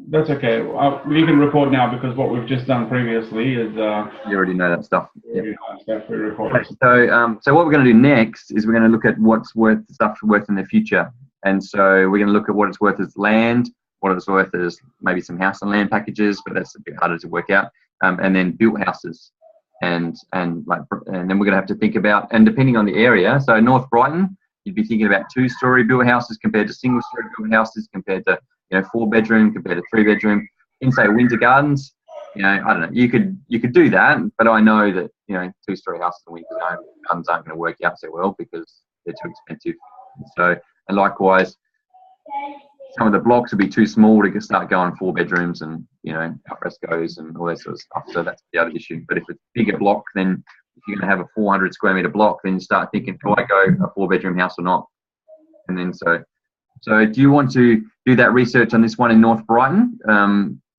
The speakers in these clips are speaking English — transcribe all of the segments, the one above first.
That's okay. We can record now because what we've just done previously is You already know that stuff. Yep. stuff we recorded. Okay, so what we're going to do next is we're going to look at what's worth stuff's worth in the future, and so we're going to look at what it's worth as land, what it's worth as maybe some house and land packages, but that's a bit harder to work out, and then built houses, and then we're going to have to think about, and depending on the area, so North Brighton, you'd be thinking about 2-story built houses compared to single-story built houses, compared to 4-bedroom compared to 3-bedroom. In say Windsor Gardens, I don't know. You could do that, but I know that 2-story houses in Windsor Gardens aren't going to work out so well because they're too expensive. So, and likewise, some of the blocks would be too small to start going 4 bedrooms and alfrescos and all that sort of stuff. So that's the other issue. But if it's a bigger block, then if you're going to have a 400 square meter block, then you start thinking, do I go a 4-bedroom house or not? And then so do you want to do that research on this one in North Brighton?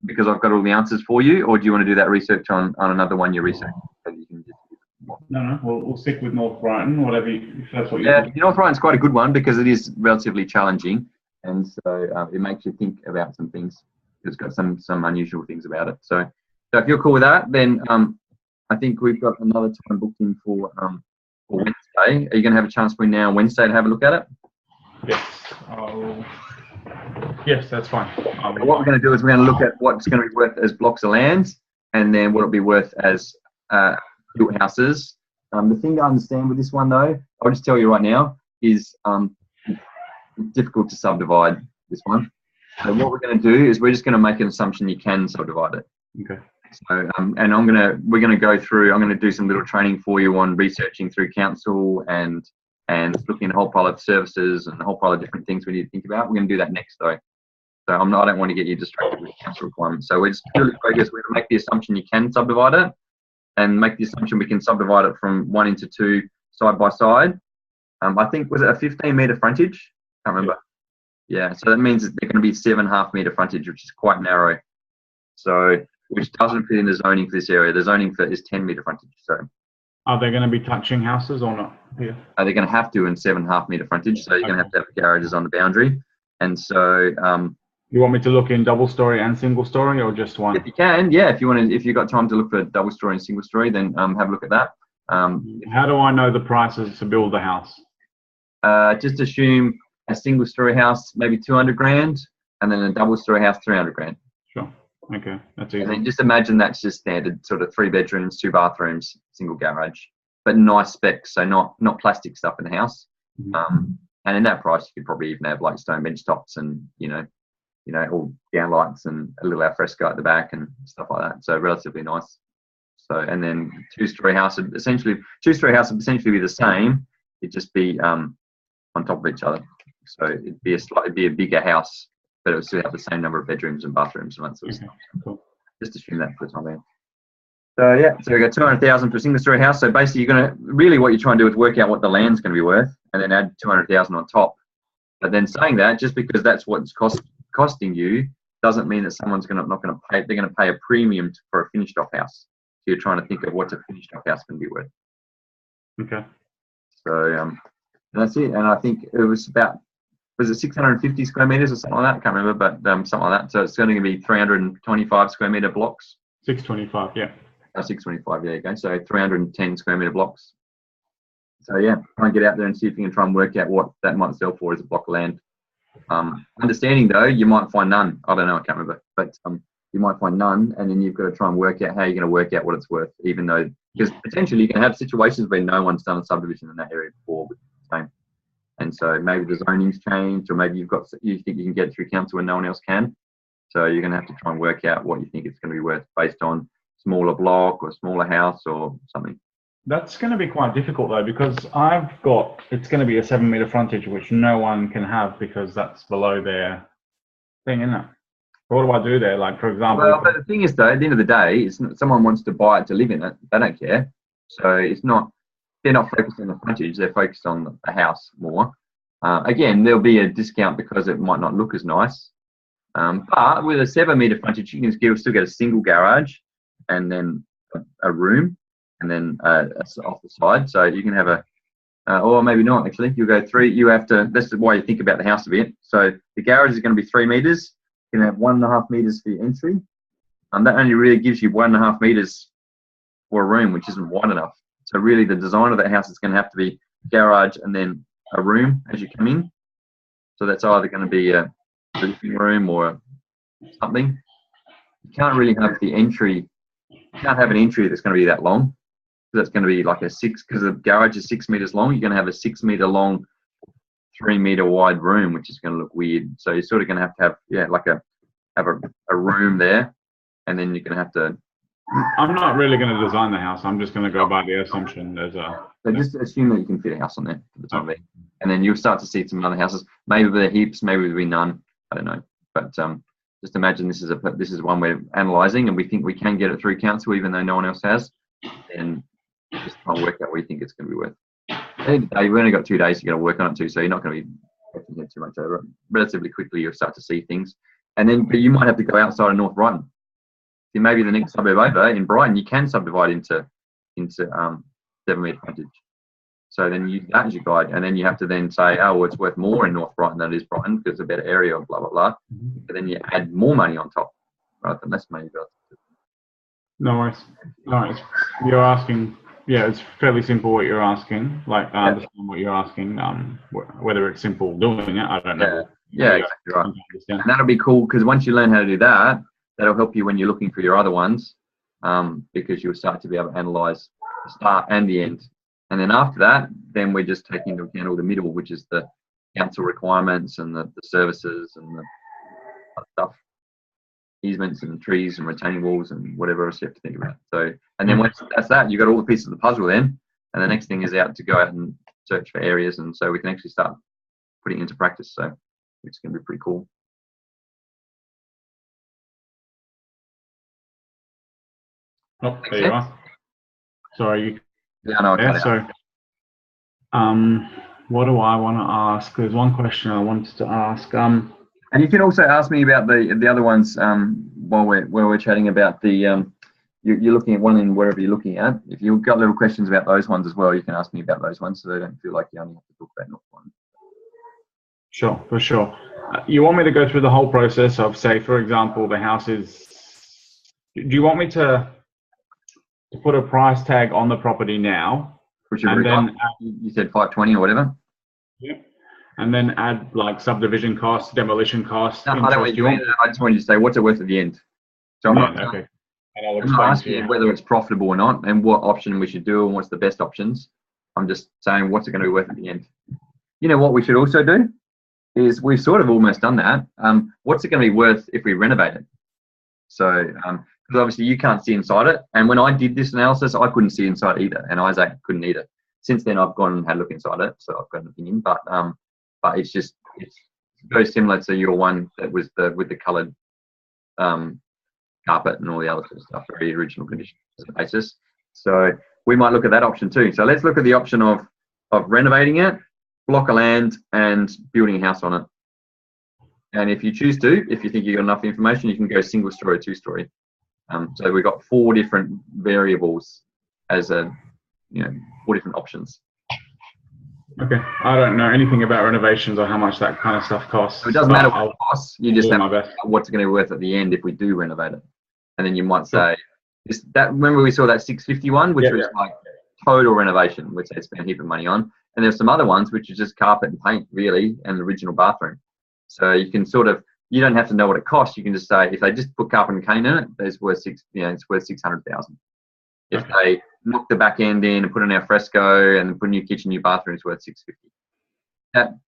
Because I've got all the answers for you, or do you want to do that research on another one you research? No, we'll stick with North Brighton, whatever, if that's what you think. North Brighton's quite a good one because it is relatively challenging, and so it makes you think about some things. It's got some unusual things about it. So if you're cool with that, then I think we've got another time booked in for Wednesday. Are you going to have a chance for now Wednesday to have a look at it? Yes. Yes, that's fine. What we're going to do is we're going to look at what's going to be worth as blocks of land, and then what it'll be worth as built houses. The thing to understand with this one, though, I'll just tell you right now, is it's difficult to subdivide this one. So what we're going to do is we're just going to make an assumption you can subdivide it. Okay. So and we're going to go through. I'm going to do some little training for you on researching through council and looking at a whole pile of services and a whole pile of different things we need to think about. We're going to do that next, though. So I don't want to get you distracted with council requirements. So we're just purely focused. We're going to make the assumption you can subdivide it, and make the assumption we can subdivide it from 1 into 2 side by side. I think, was it a 15-meter frontage? Can't remember. Yeah. So that means that they're going to be 7.5 meter frontage, which is quite narrow. So which doesn't fit in the zoning for this area. The zoning for is 10-meter frontage. So. Are they going to be touching houses or not? Yeah. They're going to have to in 7.5 meter frontage. So you're going to have garages on the boundary. And so. You want me to look in double story and single story, or just one? If you can, yeah. If you've got time to look for double story and single story, then have a look at that. How do I know the prices to build a house? Just assume a single story house, maybe 200 grand, and then a double story house, 300 grand. Sure. Okay, that's easy. And then just imagine that's just standard sort of 3 bedrooms, 2 bathrooms, single garage, but nice specs, so not plastic stuff in the house. Mm-hmm. And in that price, you could probably even have like stone bench tops and all downlights and a little alfresco at the back and stuff like that. So relatively nice. So and then 2-story house would essentially be the same. It'd just be on top of each other. So it'd be a bigger house, but it would still have the same number of bedrooms and bathrooms and that sort of stuff. Cool. Just assume that for the time being. So yeah, so we got 200,000 for a single-story house. So basically, what you're trying to do is work out what the land's going to be worth, and then add 200,000 on top. But then saying that, just because that's what's costing you, doesn't mean that someone's not going to pay. They're going to pay a premium for a finished-off house. So you're trying to think of what's a finished-off house going to be worth. Okay. So that's it. And I think it was about. Was it 650 square meters or something like that? I can't remember, but something like that. So it's going to be 325 square meter blocks. 625, yeah. 625, yeah, okay. So 310 square meter blocks. So yeah, try and get out there and see if you can try and work out what that might sell for as a block of land. Understanding though, you might find none. I don't know, I can't remember, but you might find none, and then you've got to try and work out how you're going to work out what it's worth, even though, because potentially you can have situations where no one's done a subdivision in that area before with the same. And so maybe the zoning's changed, or maybe you think you can get it through council when no one else can. So you're going to have to try and work out what you think it's going to be worth based on smaller block or smaller house or something. That's going to be quite difficult though, because it's going to be a 7-meter frontage, which no one can have because that's below their thing, isn't it? What do I do there? Like, for example. Well, but the thing is though, at the end of the day, someone wants to buy it to live in it. They don't care. So they're not focused on the frontage, they're focused on the house more. Again, there'll be a discount because it might not look as nice. But with a 7-meter frontage, you can still get a single garage and then a room and then off the side. So you can have or maybe not actually, you'll go 3, that's why you think about the house a bit. So the garage is going to be 3 meters You can have 1.5 meters for your entry. That only really gives you 1.5 meters for a room, which isn't wide enough. So really the design of that house is going to have to be garage and then a room as you come in. So that's either going to be a living room or something. You can't really have the entry, you can't have an entry that's going to be that long. That's going to be like a 6, because the garage is 6 meters long. You're going to have a 6 meter long, 3 meter wide room, which is going to look weird. So you're sort of going to have, yeah, like have a room there, and then you're going to have to. I'm not really going to design the house. I'm just going to go by the assumption there's a. So just assume that you can fit a house on there for the time being, and then you'll start to see some other houses. Maybe they're heaps, maybe there'll be none. I don't know, but just imagine this is one we're analysing, and we think we can get it through council, even though no one else has, and just try and work out what we think it's going to be worth. At the end of the day, we've only got 2 days to get to work on it too, so you're not going to be getting too much over it. Relatively quickly, you'll start to see things, and then but you might have to go outside of North Brighton. See, maybe the next suburb over in Brighton, you can subdivide into 7 metre frontage. So then you use that as your guide, and then you have to then say, oh, well, it's worth more in North Brighton than it is Brighton because it's a better area, blah blah blah. But then you add more money on top rather than less money. No worries. No worries. You're asking. Yeah, it's fairly simple what you're asking. Like, I understand what you're asking. Whether it's simple doing it, I don't know. Yeah, exactly right. And that'll be cool because once you learn how to do that, that'll help you when you're looking for your other ones, because you'll start to be able to analyse the start and the end. And then after that, then we're just taking into account all the middle, which is the council requirements and the services and the stuff, easements and trees and retaining walls and whatever else you have to think about. So, and then once that's that, you've got all the pieces of the puzzle then, and the next thing is out to go out and search for areas, and so we can actually start putting it into practice. So it's going to be pretty cool. Oh, there you are. Sorry. Yeah, no, yeah, so, what do I want to ask? There's one question I wanted to ask. And you can also ask me about the other ones while we're chatting about the you're looking at one in wherever you're looking at. If you've got little questions about those ones as well, you can ask me about those ones, so they don't feel like you only have to talk about North one. Sure, for sure. You want me to go through the whole process of, say, for example, the house is. Do you want me to put a price tag on the property now? Which and then you said 520 or whatever. Yeah. And then add like subdivision costs, demolition costs. No, I don't want you. I just want you to say what's it worth at the end. So I'm not. Okay. And I'm not asking you whether it's profitable or not, and what option we should do, and what's the best options. I'm just saying what's it going to be worth at the end. You know what we should also do is we've sort of almost done that. What's it going to be worth if we renovate it? So, because obviously you can't see inside it, and when I did this analysis, I couldn't see inside either, and Isaac couldn't either. Since then, I've gone and had a look inside it, so I've got an opinion. But it's very similar to your one that was with the coloured carpet and all the other sort of stuff, very original condition as a basis. So we might look at that option too. So let's look at the option of renovating it, block of land, and building a house on it. And if you choose to, if you think you've got enough information, you can go single story, 2-story. So we've got 4 different variables as 4 different options. Okay, I don't know anything about renovations or how much that kind of stuff costs. So it doesn't matter what it costs. You just have best. What's it going to be worth at the end if we do renovate it. And then you might say, remember we saw that 651, which was like total renovation, which they spent a heap of money on. And there's some other ones which are just carpet and paint, really, and the original bathroom. So you can you don't have to know what it costs. You can just say, if they just put carpet and cane in it, it's worth 600,000. If they knock the back end in and put in al fresco and put a new kitchen, new bathroom, it's worth 650.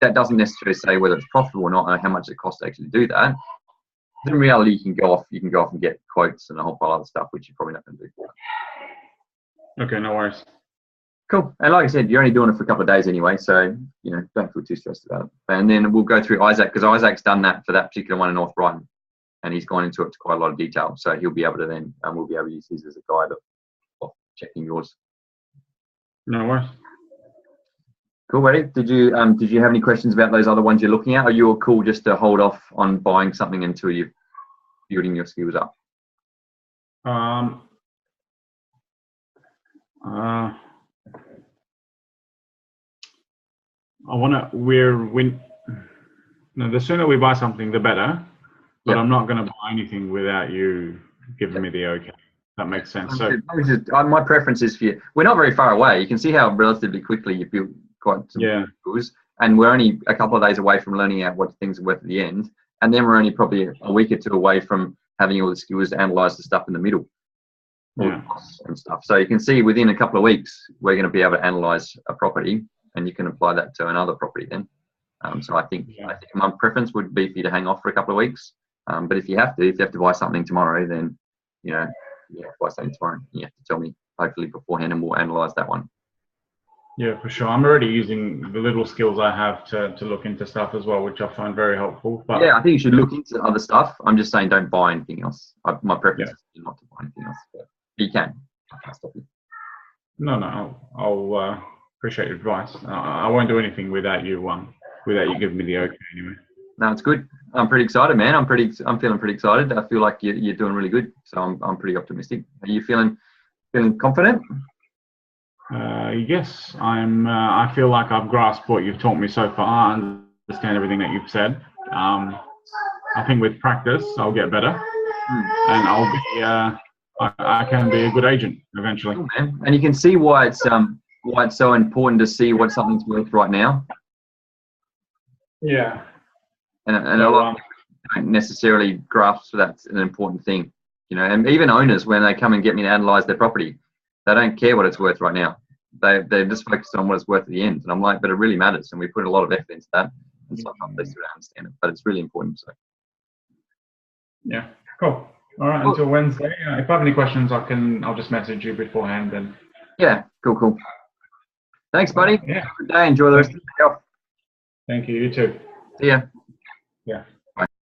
That doesn't necessarily say whether it's profitable or not, or how much it costs to actually do that. In reality, you can go off and get quotes and a whole pile of other stuff, which you're probably not going to do. Okay, no worries. Cool. And like I said, you're only doing it for a couple of days anyway, so don't feel too stressed about it. And then we'll go through Isaac, because Isaac's done that for that particular one in North Brighton, and he's gone into it to quite a lot of detail. So he'll be able to then, we'll be able to use his as a guide of checking yours. No worries. Cool, buddy. Did you have any questions about those other ones you're looking at? Or you all cool just to hold off on buying something until you're building your skills up? The sooner we buy something, the better. but Yep. I'm not going to buy anything without you giving me the okay. That makes sense. So My preference is for you. We're not very far away. You can see how relatively quickly you build quite some skills, and we're only a couple of days away from learning out what things are worth at the end, and then we're only probably a week or two away from having all the skills to analyze the stuff in the middle, and stuff. So you can see within a couple of weeks we're going to be able to analyze a property, and you can apply that to another property then. So I think my preference would be for you to hang off for a couple of weeks. But if you have to buy something tomorrow, then you have to buy something tomorrow. You have to tell me hopefully beforehand, and we'll analyze that one. Yeah, for sure. I'm already using the little skills I have to look into stuff as well, which I find very helpful. But yeah, I think you should look into other stuff. I'm just saying, don't buy anything else. My preference is not to buy anything else. But you can. I can't stop you. No, I'll appreciate your advice. I won't do anything without you giving me the okay anyway. No, it's good. I'm pretty excited, man. I'm feeling pretty excited. I feel like you're doing really good. So I'm pretty optimistic. Are you feeling confident? Yes, I feel like I've grasped what you've taught me so far. I understand everything that you've said. I think with practice, I'll get better, and I'll be. I can be a good agent eventually. Cool, man. And you can see why it's so important to see what something's worth right now. Yeah. And a lot of people don't necessarily grasp that's an important thing, and even owners, when they come and get me to analyze their property, they don't care what it's worth right now. They're just focused on what it's worth at the end. And I'm like, but it really matters. And we put a lot of effort into that. And sometimes they still don't understand it, but it's really important. So. Yeah, cool. All right, until Wednesday. If I have any questions, I'll just message you beforehand. And yeah, cool. Thanks, buddy. Yeah. Have a good day. Enjoy the rest of the day off. Thank you. You too. See ya. Yeah.